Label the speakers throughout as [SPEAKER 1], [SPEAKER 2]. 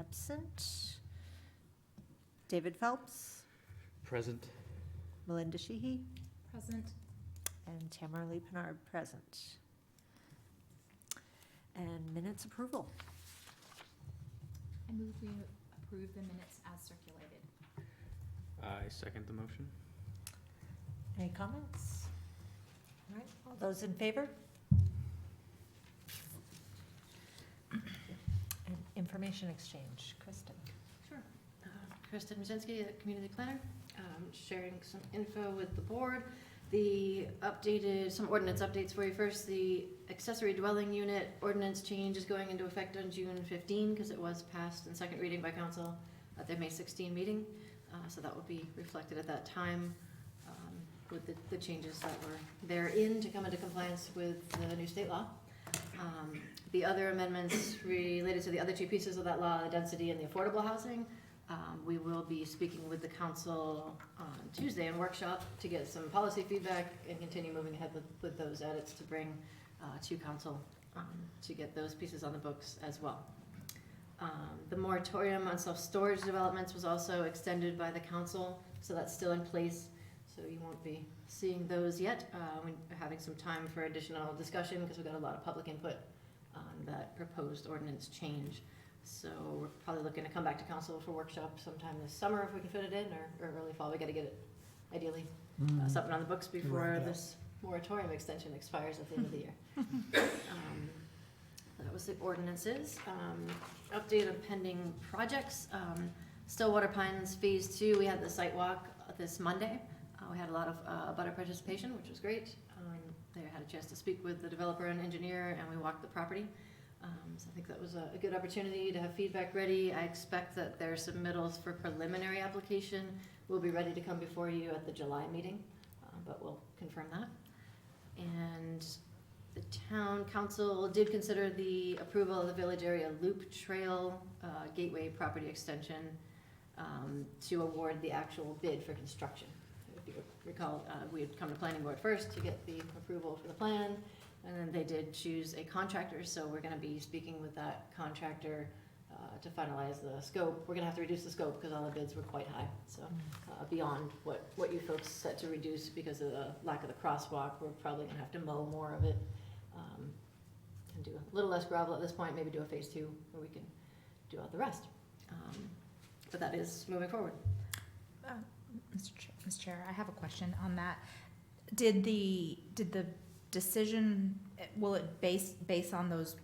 [SPEAKER 1] absent. David Phelps,
[SPEAKER 2] Present.
[SPEAKER 1] Melinda Sheehy,
[SPEAKER 3] Present.
[SPEAKER 1] and Tamara Lee Pinard, present. And minutes approval.
[SPEAKER 3] I move we approve the minutes as circulated.
[SPEAKER 2] I second the motion.
[SPEAKER 1] Any comments? All right, all those in favor? And information exchange, Kristen.
[SPEAKER 4] Sure. Kristen Mazinski, the community planner, sharing some info with the board. Some ordinance updates for you. First, the accessory dwelling unit ordinance change is going into effect on June 15 because it was passed in second reading by council at their May 16 meeting. So that will be reflected at that time with the changes that were therein to come into compliance with the new state law. The other amendments related to the other two pieces of that law, the density and the affordable housing, we will be speaking with the council on Tuesday in workshop to get some policy feedback and continue moving ahead with those edits to bring to council to get those pieces on the books as well. The moratorium on self-storage developments was also extended by the council, so that's still in place. So you won't be seeing those yet. We're having some time for additional discussion because we've got a lot of public input on that proposed ordinance change. So we're probably looking to come back to council for workshop sometime this summer if we can fit it in, or early fall. We got to get it, ideally, something on the books before this moratorium extension expires at the end of the year. That was the ordinances. Update on pending projects. Stillwater Pines Phase 2, we had the site walk this Monday. We had a lot of butter participation, which was great. They had a chance to speak with the developer and engineer, and we walked the property. So I think that was a good opportunity to have feedback ready. I expect that their submittals for preliminary application will be ready to come before you at the July meeting, but we'll confirm that. And the town council did consider the approval of the village area loop trail gateway property extension to award the actual bid for construction. If you recall, we had come to planning board first to get the approval for the plan, and then they did choose a contractor, so we're gonna be speaking with that contractor to finalize the scope. We're gonna have to reduce the scope because all the bids were quite high, so beyond what you folks set to reduce because of the lack of the crosswalk, we're probably gonna have to mow more of it and do a little less gravel at this point, maybe do a phase 2 where we can do out the rest. But that is moving forward.
[SPEAKER 3] Mr. Chair, I have a question on that. Did the decision, will it base on those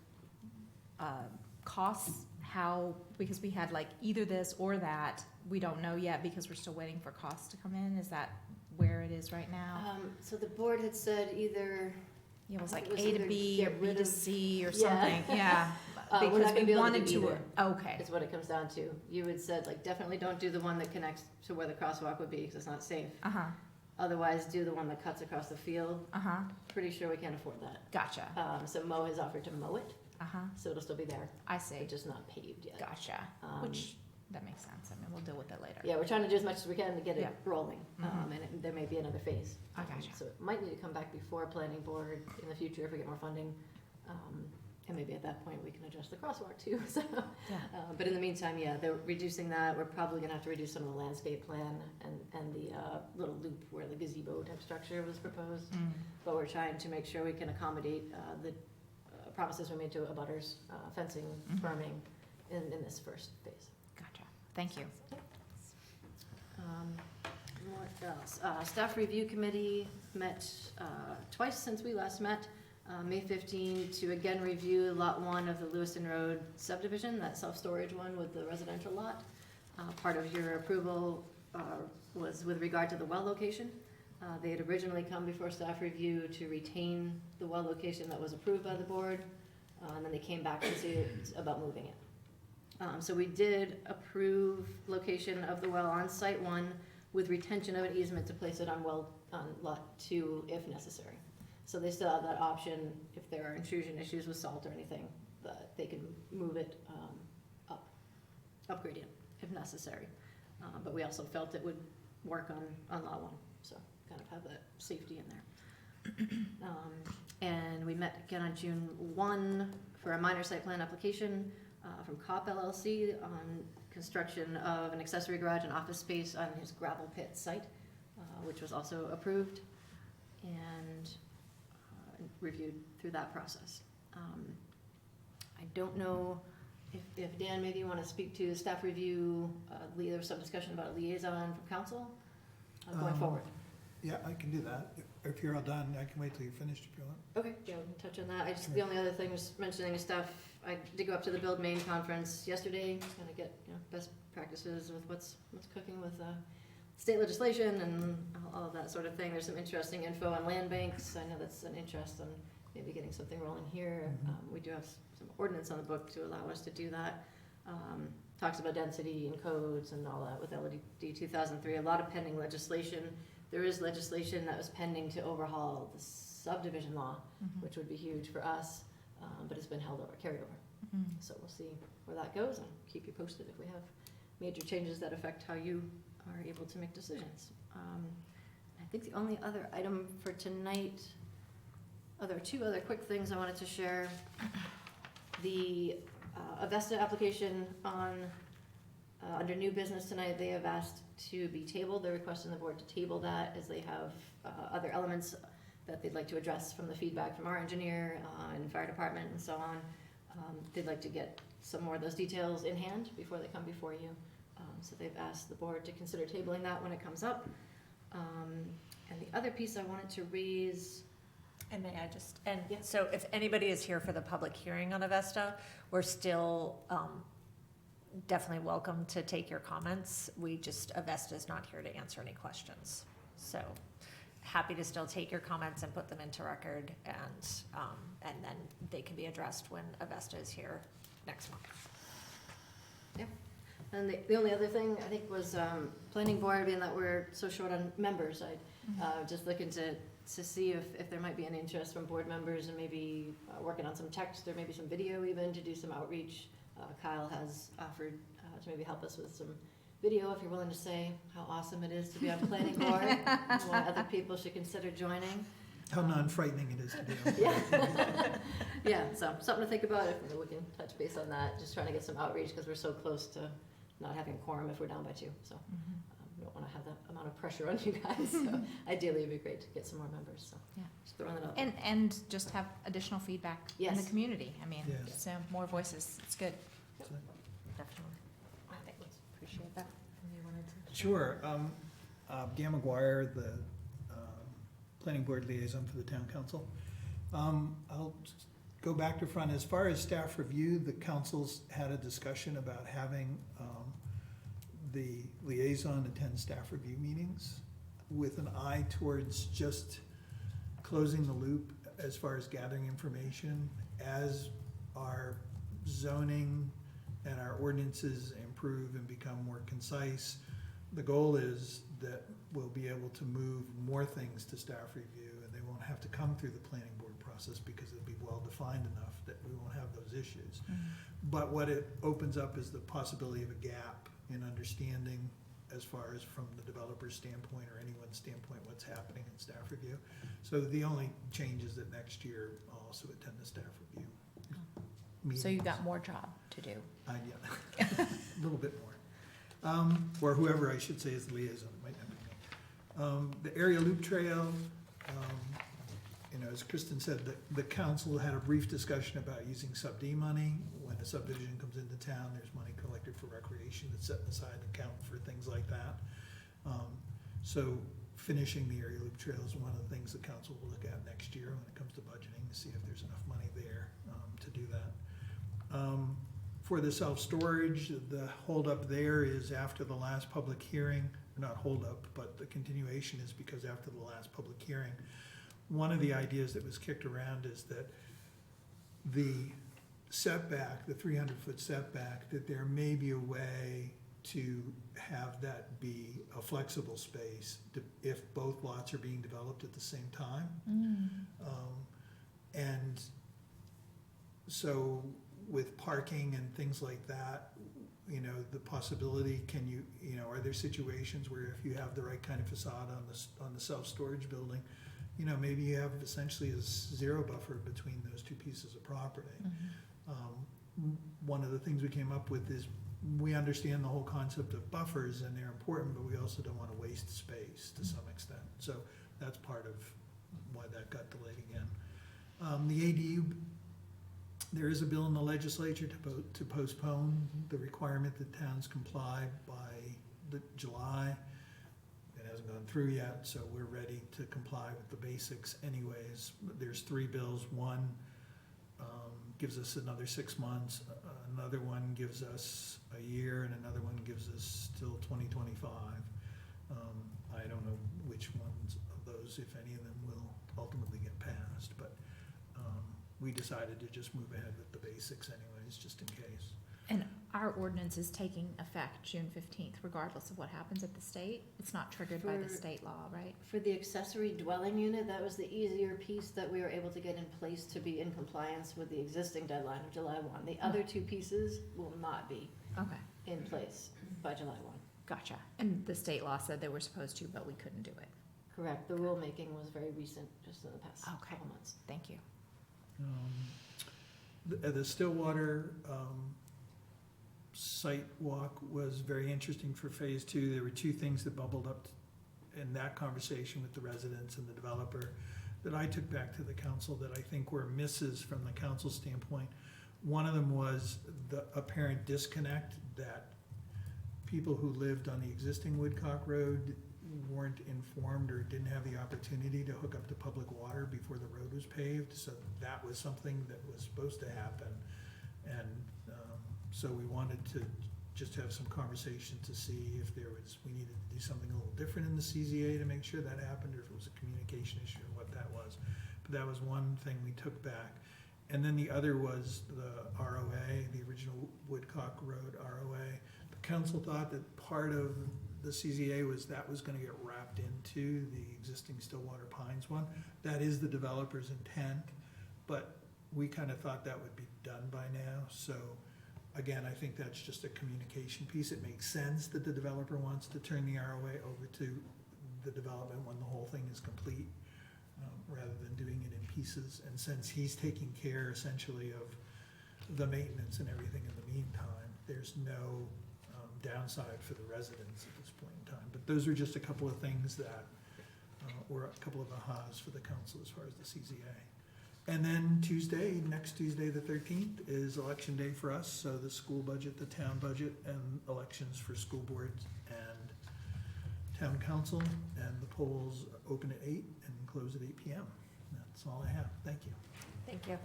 [SPEAKER 3] costs? How, because we had like either this or that, we don't know yet because we're still waiting for costs to come in. Is that where it is right now?
[SPEAKER 4] So the board had said either.
[SPEAKER 3] Yeah, it was
[SPEAKER 4] I
[SPEAKER 3] like
[SPEAKER 4] think it was
[SPEAKER 3] A to
[SPEAKER 4] either
[SPEAKER 3] B or
[SPEAKER 4] get
[SPEAKER 3] B
[SPEAKER 4] rid
[SPEAKER 3] to
[SPEAKER 4] of-
[SPEAKER 3] C or
[SPEAKER 4] Yeah.
[SPEAKER 3] something, yeah.
[SPEAKER 4] We're not
[SPEAKER 3] Because
[SPEAKER 4] gonna be
[SPEAKER 3] we
[SPEAKER 4] able
[SPEAKER 3] wanted
[SPEAKER 4] do
[SPEAKER 3] to,
[SPEAKER 4] either.
[SPEAKER 3] okay,
[SPEAKER 4] Is what it comes down to. You had said, like, definitely don't do the one that connects to where the crosswalk would be, because it's not safe.
[SPEAKER 3] uh-huh,
[SPEAKER 4] Otherwise, do the one that cuts across the field.
[SPEAKER 3] uh-huh,
[SPEAKER 4] Pretty sure we can't afford that.
[SPEAKER 3] gotcha,
[SPEAKER 4] So Mo has offered to mow it,
[SPEAKER 3] uh-huh,
[SPEAKER 4] so it'll still be there,
[SPEAKER 3] I see,
[SPEAKER 4] but just not paved yet.
[SPEAKER 3] gotcha,
[SPEAKER 4] Um,
[SPEAKER 3] which, that makes sense, I mean, we'll deal with it later.
[SPEAKER 4] Yeah, we're trying to do as much as we can to get it
[SPEAKER 3] Yeah.
[SPEAKER 4] rolling,
[SPEAKER 3] Mhm.
[SPEAKER 4] and there may be another phase.
[SPEAKER 3] I gotcha.
[SPEAKER 4] So it might need to come back before planning board in the future if we get more funding. And maybe at that point, we can adjust the crosswalk too, so.
[SPEAKER 3] Yeah.
[SPEAKER 4] But in the meantime, yeah, they're reducing that. We're probably gonna have to reduce some of the landscape plan and the little loop where the gazebo type structure was proposed.
[SPEAKER 3] Mm,
[SPEAKER 4] But we're trying to make sure we can accommodate the promises we made to abutters, fencing,
[SPEAKER 3] Mhm.
[SPEAKER 4] firming in this first phase.
[SPEAKER 3] gotcha, thank you.
[SPEAKER 4] What else? Staff review committee met twice since we last met. May 15 to again review lot 1 of the Lewiston Road subdivision, that self-storage one with the residential lot. Part of your approval was with regard to the well location. They had originally come before staff review to retain the well location that was approved by the board, and then they came back to see about moving it. So we did approve location of the well on site 1 with retention of an easement to place it on lot 2 if necessary. So they still have that option if there are intrusion issues with salt or anything, that they can move it upgrade it if necessary. But we also felt it would work on lot 1, so kind of have that safety in there. And we met again on June 1 for a minor site plan application from COP LLC on construction of an accessory garage and office space on his gravel pit site, which was also approved and reviewed through that process. I don't know if Dan, maybe you want to speak to staff review, there was some discussion about a liaison from council going forward.
[SPEAKER 5] Yeah, I can do that. If you're all done, I can wait till you're finished if you want.
[SPEAKER 4] Okay, yeah, we can touch on that. The only other thing was mentioning is stuff, I did go up to the Build Maine conference yesterday, kind of get, best practices with what's cooking with state legislation and all of that sort of thing. There's some interesting info on land banks. I know that's an interest in maybe getting something rolling here. We do have some ordinance on the book to allow us to do that. Talks about density and codes and all that with LD 2003. A lot of pending legislation. There is legislation that was pending to overhaul the subdivision law, which would be huge for us, but it's been held over, carried over. So we'll see where that goes and keep you posted if we have major changes that affect how you are able to make decisions. I think the only other item for tonight, there are two other quick things I wanted to share. The Avesta application on under new business tonight, they have asked to be tabled. They're requesting the board to table that as they have other elements that they'd like to address from the feedback from our engineer and fire department and so on. They'd like to get some more of those details in hand before they come before you. So they've asked the board to consider tabling that when it comes up. And the other piece I wanted to raise.
[SPEAKER 1] And may I just,
[SPEAKER 4] Yeah.
[SPEAKER 1] so if anybody is here for the public hearing on Avesta, we're still definitely welcome to take your comments. Avesta is not here to answer any questions. So happy to still take your comments and put them into record, and then they can be addressed when Avesta is here next month.
[SPEAKER 4] And the only other thing I think was planning board, being that we're so short on members, just looking to see if there might be an interest from board members and maybe working on some text or maybe some video even to do some outreach. Kyle has offered to maybe help us with some video if you're willing to say how awesome it is to be on planning board and why other people should consider joining.
[SPEAKER 5] How non-frightening it is to be on.
[SPEAKER 4] Yeah. Yeah, so something to think about if we can touch base on that, just trying to get some outreach because we're so close to not having a quorum if we're down by 2. So we don't want to have that amount of pressure on you guys. So ideally it'd be great to get some more members. So
[SPEAKER 3] Yeah.
[SPEAKER 4] just throwing that out there.
[SPEAKER 3] And just have additional feedback in the
[SPEAKER 4] Yes.
[SPEAKER 3] community. I mean,
[SPEAKER 5] Yes.
[SPEAKER 3] so more voices, it's good.
[SPEAKER 1] Definitely. I think we appreciate that. And you wanted to?
[SPEAKER 5] Sure. Dan McGuire, the planning board liaison for the town council. I'll just go back to front. As far as staff review, the council's had a discussion about having the liaison attend staff review meetings with an eye towards just closing the loop as far as gathering information as our zoning and our ordinances improve and become more concise. The goal is that we'll be able to move more things to staff review, and they won't have to come through the planning board process because it'll be well-defined enough that we won't have those issues. But what it opens up is the possibility of a gap in understanding as far as from the developer's standpoint or anyone's standpoint what's happening in staff review. So the only change is that next year I'll also attend the staff review meetings.
[SPEAKER 3] So you've got more job to do.
[SPEAKER 5] Yeah, a little bit more. Or whoever I should say is the liaison, it might not be me. The area loop trail, as Kristen said, the council had a brief discussion about using sub-D money. When a subdivision comes into town, there's money collected for recreation that's set aside and count for things like that. So finishing the area loop trail is one of the things the council will look at next year when it comes to budgeting to see if there's enough money there to do that. For the self-storage, the holdup there is after the last public hearing, not holdup, but the continuation is because after the last public hearing, one of the ideas that was kicked around is that the setback, the 300-foot setback, that there may be a way to have that be a flexible space if both lots are being developed at the same time. And so with parking and things like that, the possibility, are there situations where if you have the right kind of facade on the self-storage building, maybe you have essentially a zero buffer between those two pieces of property. one of the things we came up with is, we understand the whole concept of buffers and they're important, but we also don't wanna waste space to some extent. So that's part of why that got delayed again. The ADU, there is a bill in the legislature to postpone the requirement that towns comply by July. It hasn't gone through yet, so we're ready to comply with the basics anyways. There's 3 bills. One gives us another 6 months, another one gives us a year, and another one gives us till 2025. I don't know which ones of those, if any of them, will ultimately get passed, but we decided to just move ahead with the basics anyways, just in case.
[SPEAKER 3] And our ordinance is taking effect June 15th, regardless of what happens at the state? It's not triggered by the
[SPEAKER 4] For-
[SPEAKER 3] state law, right?
[SPEAKER 4] For the accessory dwelling unit, that was the easier piece that we were able to get in place to be in compliance with the existing deadline of July 1. The other 2 pieces will not be
[SPEAKER 3] Okay,
[SPEAKER 4] in place by July 1.
[SPEAKER 3] gotcha. And the state law said they were supposed to, but we couldn't do it.
[SPEAKER 4] Correct. The rulemaking was very recent, just in the past
[SPEAKER 3] Okay.
[SPEAKER 4] couple months.
[SPEAKER 3] Thank you.
[SPEAKER 5] The Stillwater site walk was very interesting for phase 2. There were 2 things that bubbled up in that conversation with the residents and the developer that I took back to the council that I think were misses from the council standpoint. One of them was the apparent disconnect that people who lived on the existing Woodcock Road weren't informed or didn't have the opportunity to hook up to public water before the road was paved, so that was something that was supposed to happen. And so we wanted to just have some conversation to see if we needed to do something a little different in the CZA to make sure that happened, or if it was a communication issue or what that was. But that was one thing we took back. And then the other was the ROA, the original Woodcock Road ROA. The council thought that part of the CZA was gonna get wrapped into the existing Stillwater Pines one. That is the developer's intent, but we kinda thought that would be done by now, so again, I think that's just a communication piece. It makes sense that the developer wants to turn the ROA over to the development when the whole thing is complete, rather than doing it in pieces. And since he's taking care essentially of the maintenance and everything in the meantime, there's no downside for the residents at this point in time. But those are just a couple of things that were a couple of ahas for the council as far as the CZA. And then next Tuesday, the 13th, is election day for us, so the school budget, the town budget, and elections for school boards and town council, and the polls open at 8 and close at 8 PM. That's all I have, thank you.
[SPEAKER 1] Thank you.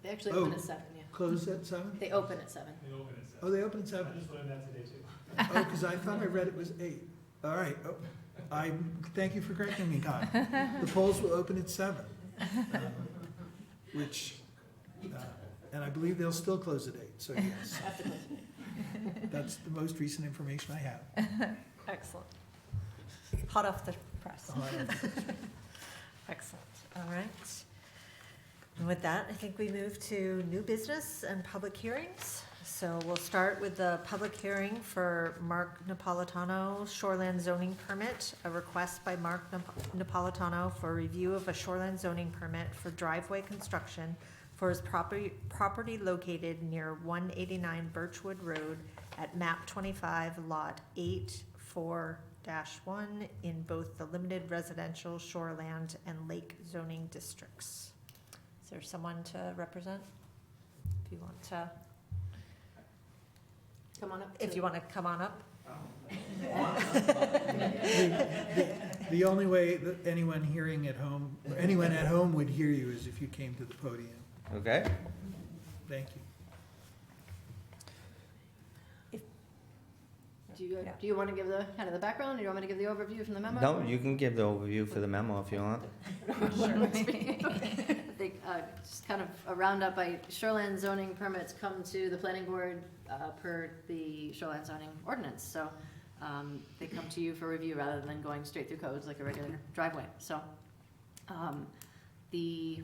[SPEAKER 4] They actually open
[SPEAKER 5] Oh.
[SPEAKER 4] at 7, yeah.
[SPEAKER 5] Close at 7?
[SPEAKER 4] They open at 7.
[SPEAKER 5] Oh, they open at 7?
[SPEAKER 6] I just learned that today too.
[SPEAKER 5] Oh, because I thought I read it was 8. All right, thank you for correcting me, Todd. The polls will open at 7. Which, and I believe they'll still close at 8, so yes.
[SPEAKER 4] After closing.
[SPEAKER 5] That's the most recent information I have.
[SPEAKER 1] Excellent. Hot off the press. Excellent. All right. And with that, I think we move to new business and public hearings. So we'll start with the public hearing for Mark Napolitano Shoreland zoning permit, a request by Mark Napolitano for review of a shoreland zoning permit for driveway construction for his property located near 189 Birchwood Road at map 25, lot 84-1 in both the limited residential shoreland and lake zoning districts. Is there someone to represent? If you want to.
[SPEAKER 4] Come on up.
[SPEAKER 1] If you want to come on up.
[SPEAKER 5] The only way that anyone at home would hear you is if you came to the podium.
[SPEAKER 7] Okay.
[SPEAKER 5] Thank you.
[SPEAKER 4] Do you want to give the kind of the background, or do you want me to give the overview from the memo?
[SPEAKER 7] No, you can give the overview for the memo if you want.
[SPEAKER 4] I think, just kind of a roundup, shoreline zoning permits come to the planning board, per the shoreline zoning ordinance, so, they come to you for review rather than going straight through codes like a regular driveway, so, it's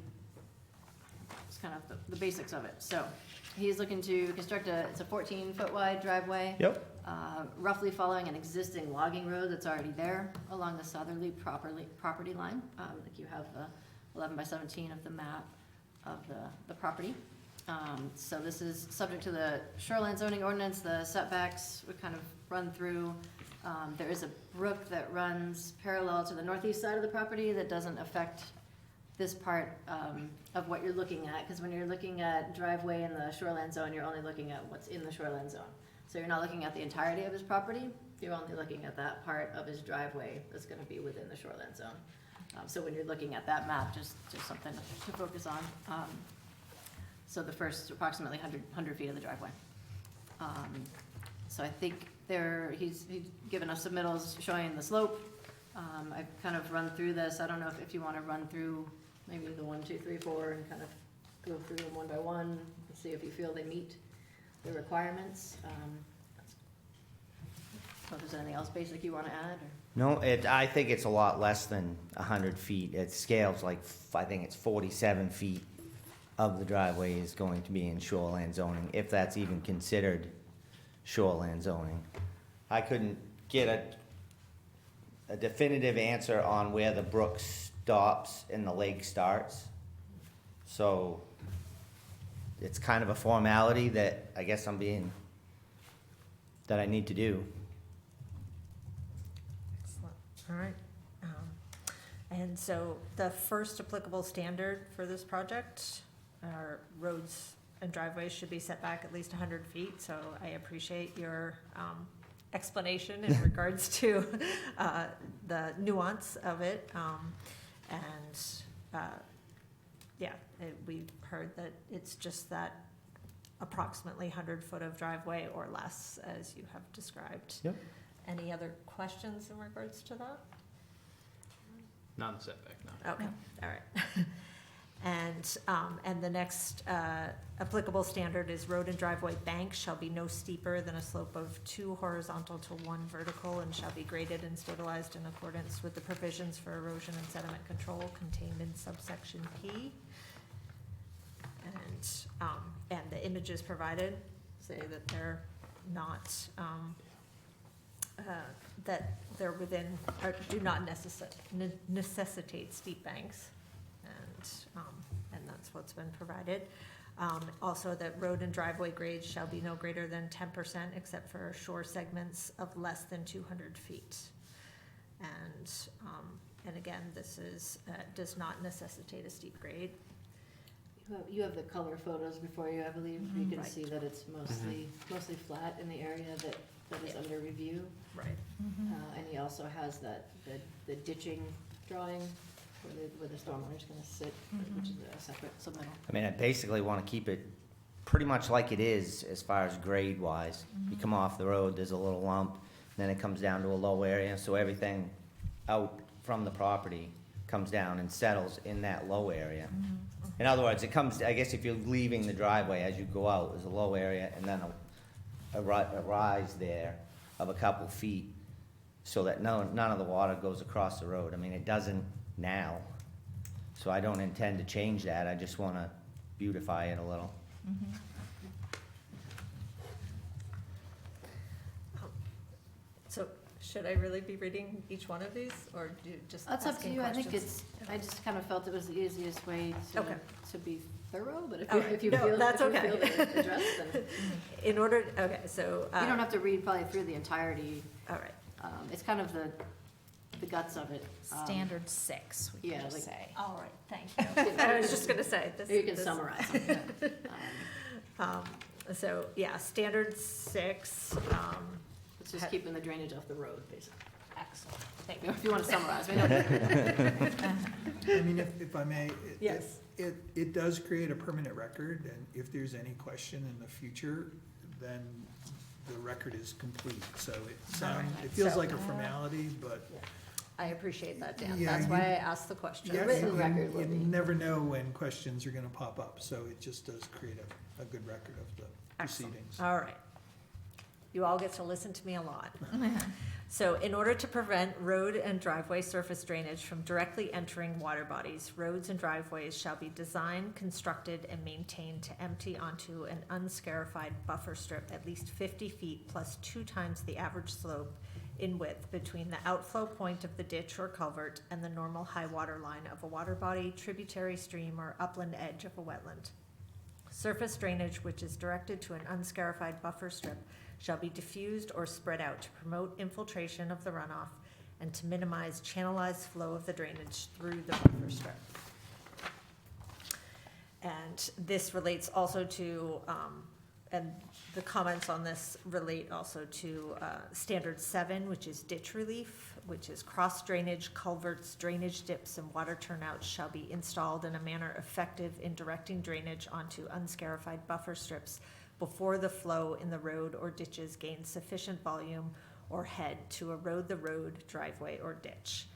[SPEAKER 4] kind of the basics of it, so, he's looking to construct it's a 14-foot wide driveway.
[SPEAKER 7] Yep.
[SPEAKER 4] Roughly following an existing logging road that's already there along the southerly property line. Like you have the 11 by 17 of the map of the property. So this is subject to the shoreline zoning ordinance, the setbacks would kind of run through. There is a brook that runs parallel to the northeast side of the property that doesn't affect this part of what you're looking at, because when you're looking at driveway in the shoreline zone, you're only looking at what's in the shoreline zone. So you're not looking at the entirety of his property, you're only looking at that part of his driveway that's gonna be within the shoreline zone. So when you're looking at that map, just something to focus on. So the first approximately 100 feet of the driveway. So I think he's given us submittals showing the slope. I've kind of run through this, I don't know if you wanna run through maybe the 1, 2, 3, 4 and kind of go through them one by one, and see if you feel they meet the requirements. So if there's anything else basic you wanna add, or?
[SPEAKER 7] No, I think it's a lot less than 100 feet. It scales like, I think it's 47 feet of the driveway is going to be in shoreline zoning, if that's even considered shoreline zoning. I couldn't get a definitive answer on where the brook stops and the lake starts. So it's kind of a formality that I guess that I need to do.
[SPEAKER 1] Excellent, all right. And so the first applicable standard for this project, our roads and driveways should be set back at least 100 feet, so I appreciate your explanation in regards to the nuance of it. We've heard that it's just that approximately 100 foot of driveway or less, as you have described.
[SPEAKER 7] Yep.
[SPEAKER 1] Any other questions in regards to that?
[SPEAKER 2] Not in setback, no.
[SPEAKER 1] Okay, all right. And the next applicable standard is road and driveway banks shall be no steeper than a slope of 2 horizontal to 1 vertical and shall be graded and stabilized in accordance with the provisions for erosion and sediment control contained in subsection P. And the images provided say that they're not, that they're within, or do not necessitate steep banks. And that's what's been provided. Also, that road and driveway grades shall be no greater than 10% except for shore segments of less than 200 feet. And again, this does not necessitate a steep grade.
[SPEAKER 4] You have the color photos before you, I believe. You can
[SPEAKER 1] Right.
[SPEAKER 4] see that it's mostly flat in the area that is under review.
[SPEAKER 1] Right.
[SPEAKER 4] And he also has the ditching drawing where the stormwater's gonna sit, which is a separate submittal.
[SPEAKER 7] I mean, I basically want to keep it pretty much like it is as far as grade wise. You come off the road, there's a little lump, then it comes down to a low area, so everything out from the property comes down and settles in that low area. In other words, it comes, I guess if you're leaving the driveway as you go out, there's a low area and then a rise there of a couple feet so that none of the water goes across the road. I mean, it doesn't now, so I don't intend to change that. I just want to beautify it a little.
[SPEAKER 1] So should I really be reading each one of these, or do you just
[SPEAKER 4] That's up to
[SPEAKER 1] asking
[SPEAKER 4] you, I think
[SPEAKER 1] questions?
[SPEAKER 4] I just kind of felt it was the easiest way
[SPEAKER 1] Okay.
[SPEAKER 4] to be thorough, but
[SPEAKER 1] All right.
[SPEAKER 4] if you
[SPEAKER 1] No,
[SPEAKER 4] feel,
[SPEAKER 1] that's
[SPEAKER 4] if you
[SPEAKER 1] okay.
[SPEAKER 4] feel that it's addressed, then
[SPEAKER 1] In order, okay, so.
[SPEAKER 4] you don't have to read probably through the entirety.
[SPEAKER 1] All right,
[SPEAKER 4] It's kind of the guts of it.
[SPEAKER 3] Standard 6, we
[SPEAKER 4] yeah,
[SPEAKER 3] could just
[SPEAKER 4] like-
[SPEAKER 3] say.
[SPEAKER 1] all right, thank you. I was just gonna say, this.
[SPEAKER 4] Or you can
[SPEAKER 1] this-
[SPEAKER 4] summarize.
[SPEAKER 1] So, yeah, standard 6,
[SPEAKER 4] It's just keeping the drainage off the road, basically.
[SPEAKER 1] excellent, thank
[SPEAKER 4] You know,
[SPEAKER 1] you.
[SPEAKER 4] if you want to summarize, we know.
[SPEAKER 5] I mean, if I may.
[SPEAKER 1] Yes.
[SPEAKER 5] It does create a permanent record, and if there's any question in the future, then the record is complete. So it feels
[SPEAKER 1] So-
[SPEAKER 5] like a formality, but
[SPEAKER 1] I appreciate that, Dan,
[SPEAKER 5] Yeah,
[SPEAKER 1] that's
[SPEAKER 5] you-
[SPEAKER 1] why I asked the question.
[SPEAKER 5] yeah,
[SPEAKER 4] written
[SPEAKER 5] you-
[SPEAKER 4] record will
[SPEAKER 5] you
[SPEAKER 4] be.
[SPEAKER 5] never know when questions are gonna pop up, so it just does create a good record of the
[SPEAKER 1] Excellent.
[SPEAKER 5] proceedings.
[SPEAKER 1] All right. You all get to listen to me a lot. So in order to prevent road and driveway surface drainage from directly entering water bodies, roads and driveways shall be designed, constructed, and maintained to empty onto an unscarified buffer strip at least 50 feet plus 2 times the average slope in width between the outflow point of the ditch or culvert and the normal high water line of a water body, tributary stream, or upland edge of a wetland. Surface drainage which is directed to an unscarified buffer strip shall be diffused or spread out to promote infiltration of the runoff and to minimize channelized flow of the drainage through the buffer strip. And this relates also to, and the comments on this relate also to standard 7, which is ditch relief, which is cross drainage, culverts, drainage dips, and water turnouts shall be installed in a manner effective in directing drainage onto unscarified buffer strips before the flow in the road or ditches gains sufficient volume or head to erode the road, driveway, or ditch.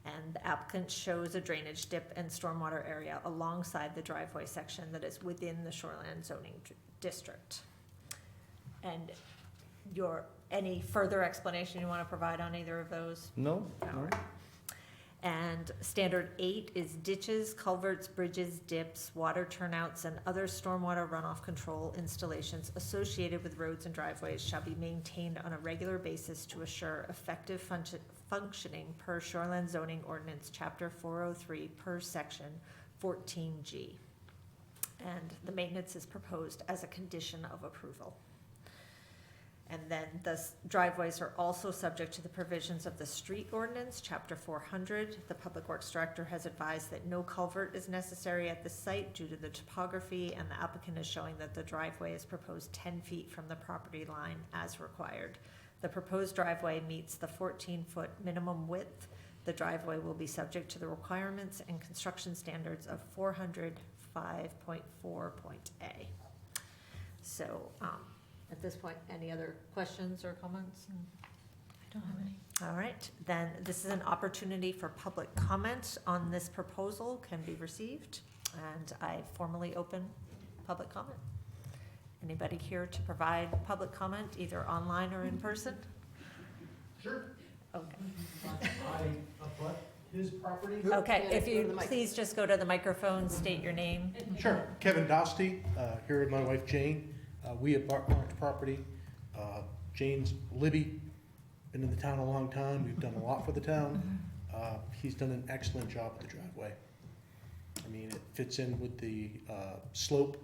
[SPEAKER 1] And the applicant shows a drainage dip and stormwater area alongside the driveway section that is within the shoreline zoning district. And any further explanation you want to provide on either of those?
[SPEAKER 7] No?
[SPEAKER 1] All right. And standard 8 is ditches, culverts, bridges, dips, water turnouts, and other stormwater runoff control installations associated with roads and driveways shall be maintained on a regular basis to assure effective functioning per shoreline zoning ordinance, chapter 403, per section 14G. And the maintenance is proposed as a condition of approval. And then the driveways are also subject to the provisions of the street ordinance, chapter 400. The Public Works Director has advised that no culvert is necessary at the site due to the topography, and the applicant is showing that the driveway is proposed 10 feet from the property line as required. The proposed driveway meets the 14-foot minimum width. The driveway will be subject to the requirements and construction standards of 405.4.A. So, at this point, any other questions or comments?
[SPEAKER 3] I don't have any.
[SPEAKER 1] All right, then this is an opportunity for public comment on this proposal can be received, and I formally open public comment. Anybody here to provide public comment, either online or in person?
[SPEAKER 6] Sure.
[SPEAKER 1] Okay,
[SPEAKER 6] I abut his property.
[SPEAKER 1] okay,
[SPEAKER 4] Yeah,
[SPEAKER 1] if
[SPEAKER 4] go to
[SPEAKER 1] you
[SPEAKER 4] the mic.
[SPEAKER 1] please just go to the microphone, state your name.
[SPEAKER 6] Sure. Kevin Dosty, here with my wife Jane. We abut Mark's property. Jane's Libby, been in the town a long time. We've done a lot for the town. He's done an excellent job with the driveway. I mean, it fits in with the slope.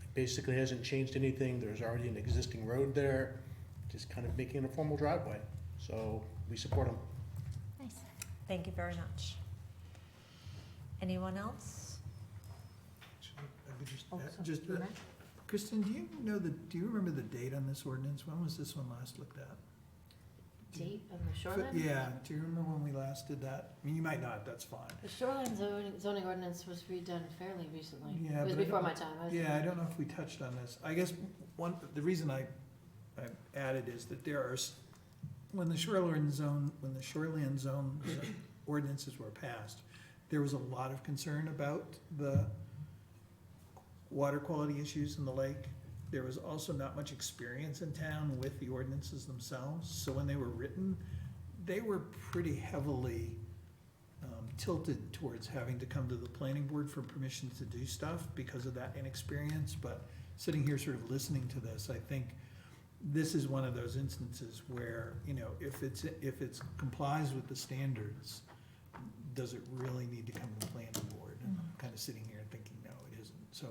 [SPEAKER 6] It basically hasn't changed anything. There's already an existing road there, just kind of making it a formal driveway. So we support him.
[SPEAKER 3] Nice.
[SPEAKER 1] Thank you very much. Anyone else?
[SPEAKER 5] I would
[SPEAKER 1] Oh,
[SPEAKER 5] just,
[SPEAKER 1] sorry.
[SPEAKER 5] Kristen, do you remember the date on this ordinance? When was this one last looked at?
[SPEAKER 4] Date on the shoreline?
[SPEAKER 5] Yeah, do you remember when we last did that? I mean, you might not, that's fine.
[SPEAKER 4] The shoreline zoning ordinance was redone fairly recently.
[SPEAKER 5] Yeah,
[SPEAKER 4] It was
[SPEAKER 5] but I
[SPEAKER 4] before
[SPEAKER 5] don't-
[SPEAKER 4] my time. I was-
[SPEAKER 5] Yeah, I don't know if we touched on this. I guess the reason I added is that when the shoreline zone ordinances were passed, there was a lot of concern about the water quality issues in the lake. There was also not much experience in town with the ordinances themselves, so when they were written, they were pretty heavily tilted towards having to come to the planning board for permission to do stuff because of that inexperience. But sitting here sort of listening to this, I think this is one of those instances where, if it's complies with the standards, does it really need to come to the planning board? And I'm kind of sitting here thinking, no, it isn't, so.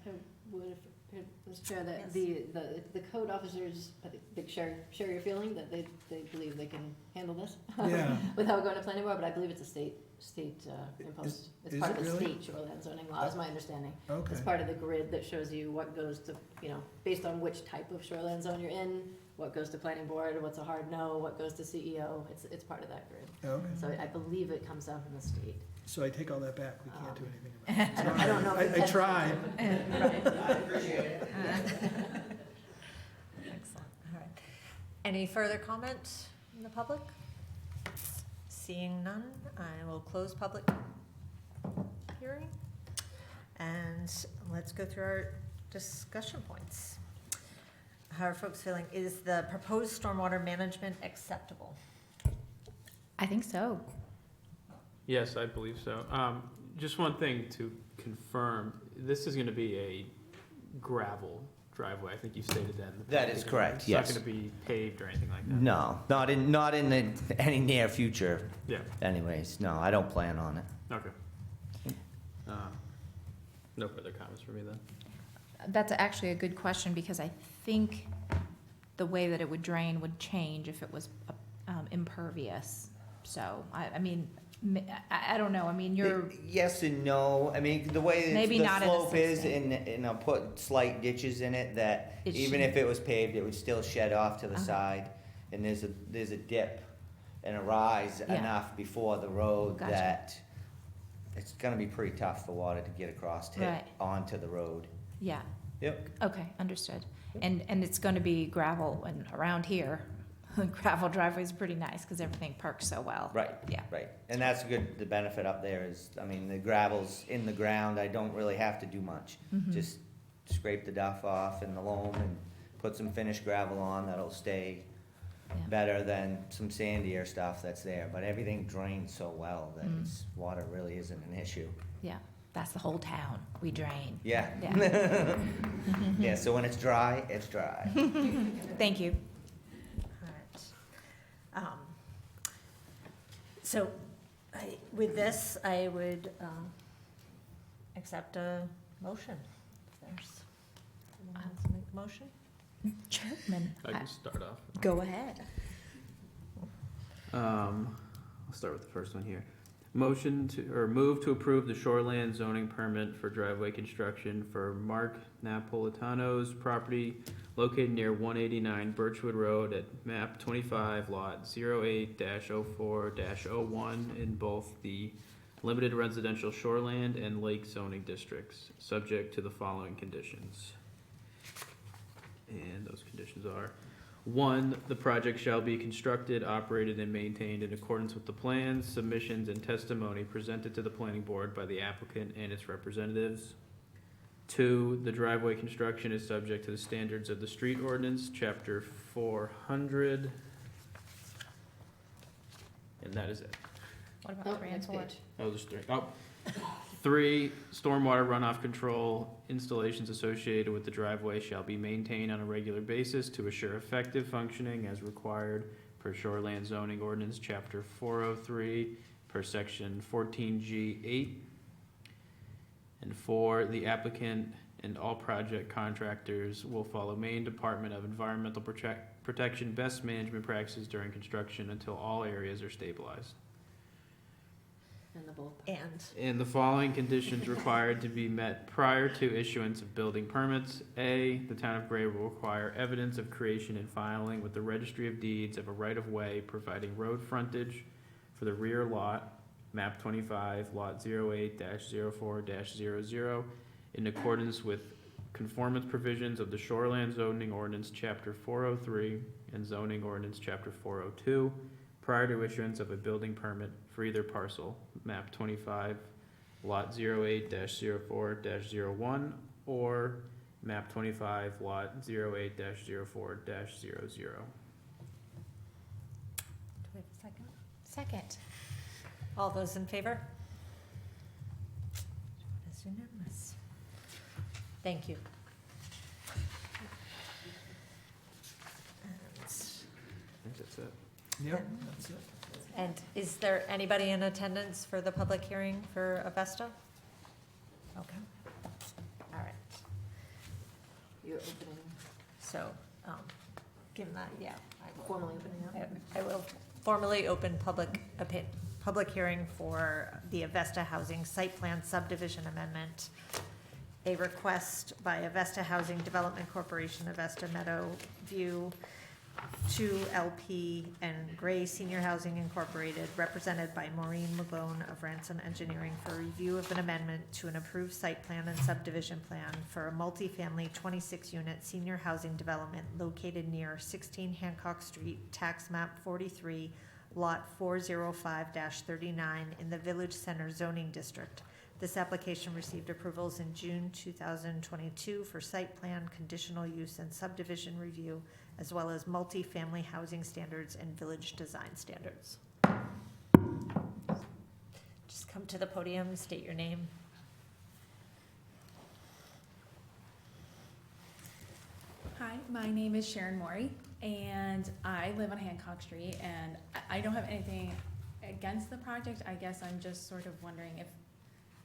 [SPEAKER 4] I would, if it was fair, that
[SPEAKER 1] Yes.
[SPEAKER 4] the code officers, I think share your feeling that they believe they can handle this.
[SPEAKER 5] Yeah.
[SPEAKER 4] Without going to planning board, but I believe it's a state imposed, it's
[SPEAKER 5] is
[SPEAKER 4] part of
[SPEAKER 5] it
[SPEAKER 4] the
[SPEAKER 5] really?
[SPEAKER 4] state shoreline zoning law, is my understanding.
[SPEAKER 5] Okay,
[SPEAKER 4] It's part of the grid that shows you what goes to, based on which type of shoreline zone you're in, what goes to planning board, what's a hard no, what goes to CEO, it's part of that grid.
[SPEAKER 5] okay.
[SPEAKER 4] So I believe it comes down from the state.
[SPEAKER 5] So I take all that back, we can't do anything about it.
[SPEAKER 4] I don't know. if
[SPEAKER 5] I
[SPEAKER 4] we
[SPEAKER 5] tried.
[SPEAKER 1] Excellent, all right. Any further comment from the public? Seeing none, I will close public hearing. And let's go through our discussion points. How are folks feeling? Is the proposed stormwater management acceptable?
[SPEAKER 3] I think so.
[SPEAKER 2] Yes, I believe so. Just one thing to confirm, this is gonna be a gravel driveway. I think you stated that in the.
[SPEAKER 7] That is correct, yes.
[SPEAKER 2] It's not gonna be paved or anything like that.
[SPEAKER 7] No, not in any near future
[SPEAKER 2] Yeah,
[SPEAKER 7] anyways. No, I don't plan on it.
[SPEAKER 2] okay. No further comments for me then.
[SPEAKER 3] that's actually a good question, because I think the way that it would drain would change if it was impervious. So, I mean, I don't know, I mean, you're,
[SPEAKER 7] Yes and no. I mean, the way
[SPEAKER 3] Maybe
[SPEAKER 7] the
[SPEAKER 3] not at a
[SPEAKER 7] slope is,
[SPEAKER 3] 60.
[SPEAKER 7] and I'll put slight ditches in it that
[SPEAKER 3] It
[SPEAKER 7] even
[SPEAKER 3] should-
[SPEAKER 7] if it was paved, it would still shed off to the
[SPEAKER 3] Uh-huh.
[SPEAKER 7] side. And there's a dip and a rise
[SPEAKER 3] Yeah.
[SPEAKER 7] enough before the road
[SPEAKER 3] Gotcha.
[SPEAKER 7] that it's gonna be pretty tough for water to get across to
[SPEAKER 3] Right.
[SPEAKER 7] onto the road.
[SPEAKER 3] yeah,
[SPEAKER 7] Yep.
[SPEAKER 3] okay, understood. And it's gonna be gravel, and around here, gravel driveways are pretty nice, because everything perks so well.
[SPEAKER 7] Right.
[SPEAKER 3] Yeah.
[SPEAKER 7] Right. And that's good, the benefit up there is, I mean, the gravel's in the ground, I don't really have to do much.
[SPEAKER 3] Mhm.
[SPEAKER 7] Just scrape the duff off and the loam and put some finished gravel on, that'll stay
[SPEAKER 3] Yeah.
[SPEAKER 7] better than some sandier stuff that's there. But everything drains so well that
[SPEAKER 3] Mm.
[SPEAKER 7] it's, water really isn't an issue.
[SPEAKER 3] Yeah, that's the whole town, we drain.
[SPEAKER 7] Yeah.
[SPEAKER 3] Yeah.
[SPEAKER 7] Yeah, so when it's dry, it's dry.
[SPEAKER 3] Thank you.
[SPEAKER 1] All right. So, with this, I would accept a motion. If there's someone who wants to make a motion?
[SPEAKER 3] Chairman,
[SPEAKER 2] I can start off.
[SPEAKER 3] go ahead.
[SPEAKER 2] I'll start with the first one here. Motion to, or move to approve the shoreland zoning permit for driveway construction for Mark Napolitano's property located near 189 Birchwood Road at map 25 lot 08-04-01 in both the limited residential shoreland and lake zoning districts, subject to the following conditions. And those conditions are: 1, the project shall be constructed, operated, and maintained in accordance with the plans, submissions, and testimony presented to the planning board by the applicant and its representatives. 2, the driveway construction is subject to the standards of the street ordinance, chapter 400. And that is it.
[SPEAKER 3] What
[SPEAKER 4] Oh,
[SPEAKER 3] about
[SPEAKER 4] next
[SPEAKER 3] transport?
[SPEAKER 4] page.
[SPEAKER 2] Oh, there's 3. Oh. 3, stormwater runoff control installations associated with the driveway shall be maintained on a regular basis to assure effective functioning as required per shoreland zoning ordinance, chapter 403, per section 14G8. And 4, the applicant and all project contractors will follow Maine Department of Environmental Protection best management practices during construction until all areas are stabilized.
[SPEAKER 4] And the bulb.
[SPEAKER 2] And the following conditions required to be met prior to issuance of building permits. A, the town of Gray will require evidence of creation and filing with the registry of deeds of a right-of-way providing road frontage for the rear lot, map 25, lot 08-04-00, in accordance with conformance provisions of the Shoreland Zoning Ordinance, chapter 403, and Zoning Ordinance, chapter 402, prior to issuance of a building permit for either parcel, map 25, lot 08-04-01, or map 25, lot 08-04-00.
[SPEAKER 1] Do we have a second?
[SPEAKER 3] Second.
[SPEAKER 1] All those in favor? It's unanimous. Thank you.
[SPEAKER 2] That's it.
[SPEAKER 5] Yep, that's it.
[SPEAKER 1] And is there anybody in attendance for the public hearing for Avesta? Okay. All right.
[SPEAKER 4] You're opening,
[SPEAKER 1] So, given that, yeah,
[SPEAKER 4] formally opening up.
[SPEAKER 1] I will formally open public hearing for the Avesta Housing Site Plan Subdivision Amendment. A request by Avesta Housing Development Corporation, Avesta Meadow View, 2LP and Gray Senior Housing Incorporated, represented by Maureen Magone of Ransom Engineering, for review of an amendment to an approved site plan and subdivision plan for a multifamily 26-unit senior housing development located near 16 Hancock Street, tax map 43, lot 405-39 in the Village Center zoning district. This application received approvals in June 2022 for site plan, conditional use, and subdivision review, as well as multifamily housing standards and village design standards. Just come to the podium, state your name.
[SPEAKER 8] Hi, my name is Sharon Morey, and I live on Hancock Street, and I don't have anything against the project. I guess I'm just sort of wondering if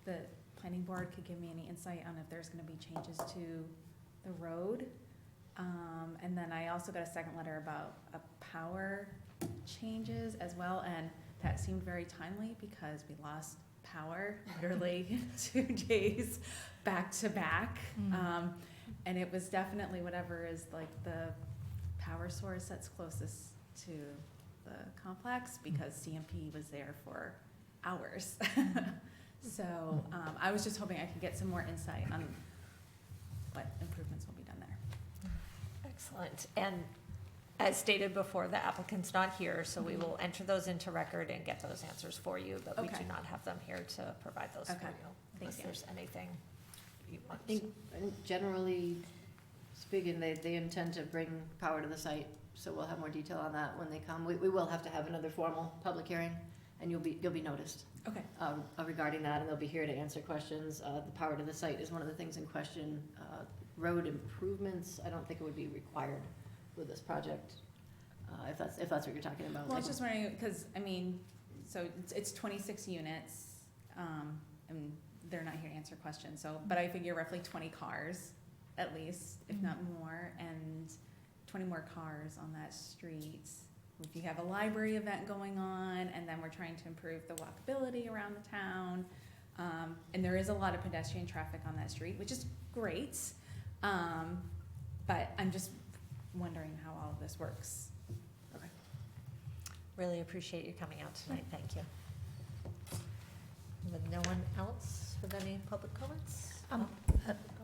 [SPEAKER 8] the planning board could give me any insight on if there's gonna be changes to the road. And then I also got a second letter about power changes as well, and that seemed very timely because we lost power literally 2 days back to back. And it was definitely whatever is like the power source that's closest to the complex, because CMP was there for hours. So I was just hoping I could get some more insight on what improvements will be done there.
[SPEAKER 1] Excellent. And as stated before, the applicant's not here, so we will enter those into record and get those answers for you, but we do
[SPEAKER 8] Okay.
[SPEAKER 1] not have them here to provide those for
[SPEAKER 8] Okay.
[SPEAKER 1] you.
[SPEAKER 8] Thank
[SPEAKER 1] Unless
[SPEAKER 8] you.
[SPEAKER 1] there's anything you want.
[SPEAKER 4] I think, generally speaking, they intend to bring power to the site, so we'll have more detail on that when they come. We will have to have another formal public hearing, and you'll be noticed
[SPEAKER 8] Okay.
[SPEAKER 4] regarding that, and they'll be here to answer questions. The power to the site is one of the things in question. Road improvements, I don't think it would be required with this project, if that's what you're talking about.
[SPEAKER 8] Well, I was just wondering, because, I mean, so it's 26 units, and they're not here to answer questions, so, but I figure roughly 20 cars, at least, if not more, and 20 more cars on that street. If you have a library event going on, and then we're trying to improve the walkability around the town, and there is a lot of pedestrian traffic on that street, which is great, but I'm just wondering how all of this works.
[SPEAKER 1] Really appreciate you coming out tonight. Thank you. With no one else with any public comments?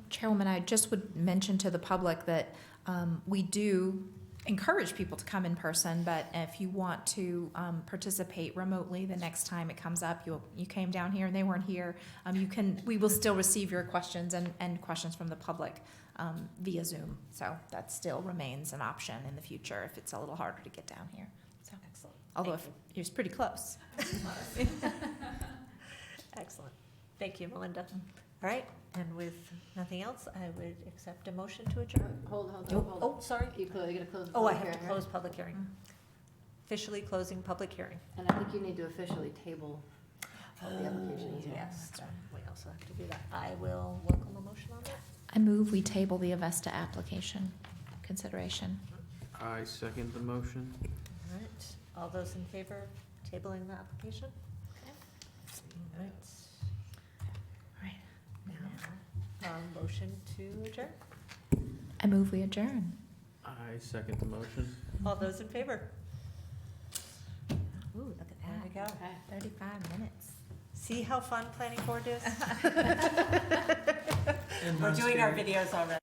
[SPEAKER 3] Chairwoman, I just would mention to the public that we do encourage people to come in person, but if you want to participate remotely the next time it comes up, you came down here and they weren't here, we will still receive your questions and questions from the public via Zoom. So that still remains an option in the future if it's a little harder to get down here. So,
[SPEAKER 1] Excellent.
[SPEAKER 3] although
[SPEAKER 1] Thank
[SPEAKER 3] if it's pretty close.
[SPEAKER 1] Excellent. Thank you, Melinda. All right, and with nothing else, I would accept a motion to adjourn.
[SPEAKER 4] Hold on.
[SPEAKER 1] Oh, sorry.
[SPEAKER 4] You gotta close the
[SPEAKER 1] Oh, I
[SPEAKER 4] public
[SPEAKER 1] have to
[SPEAKER 4] hearing,
[SPEAKER 1] close
[SPEAKER 4] right?
[SPEAKER 1] public hearing. Officially closing public hearing.
[SPEAKER 4] And I think you need to officially table the application as well.
[SPEAKER 1] Yes, we also have to do that. I will welcome a motion on that.
[SPEAKER 3] I move we table the Avesta application consideration.
[SPEAKER 2] I second the motion.
[SPEAKER 1] All right, all those in favor of tabling the application? All right. Now, motion to adjourn.
[SPEAKER 3] I move we adjourn.
[SPEAKER 2] I second the motion.
[SPEAKER 1] All those in favor? Ooh, look at that. There we go.
[SPEAKER 4] Okay.
[SPEAKER 3] 35 minutes.
[SPEAKER 1] See how fun planning board is?
[SPEAKER 5] And
[SPEAKER 1] We're doing our
[SPEAKER 5] non-scary.
[SPEAKER 1] videos already.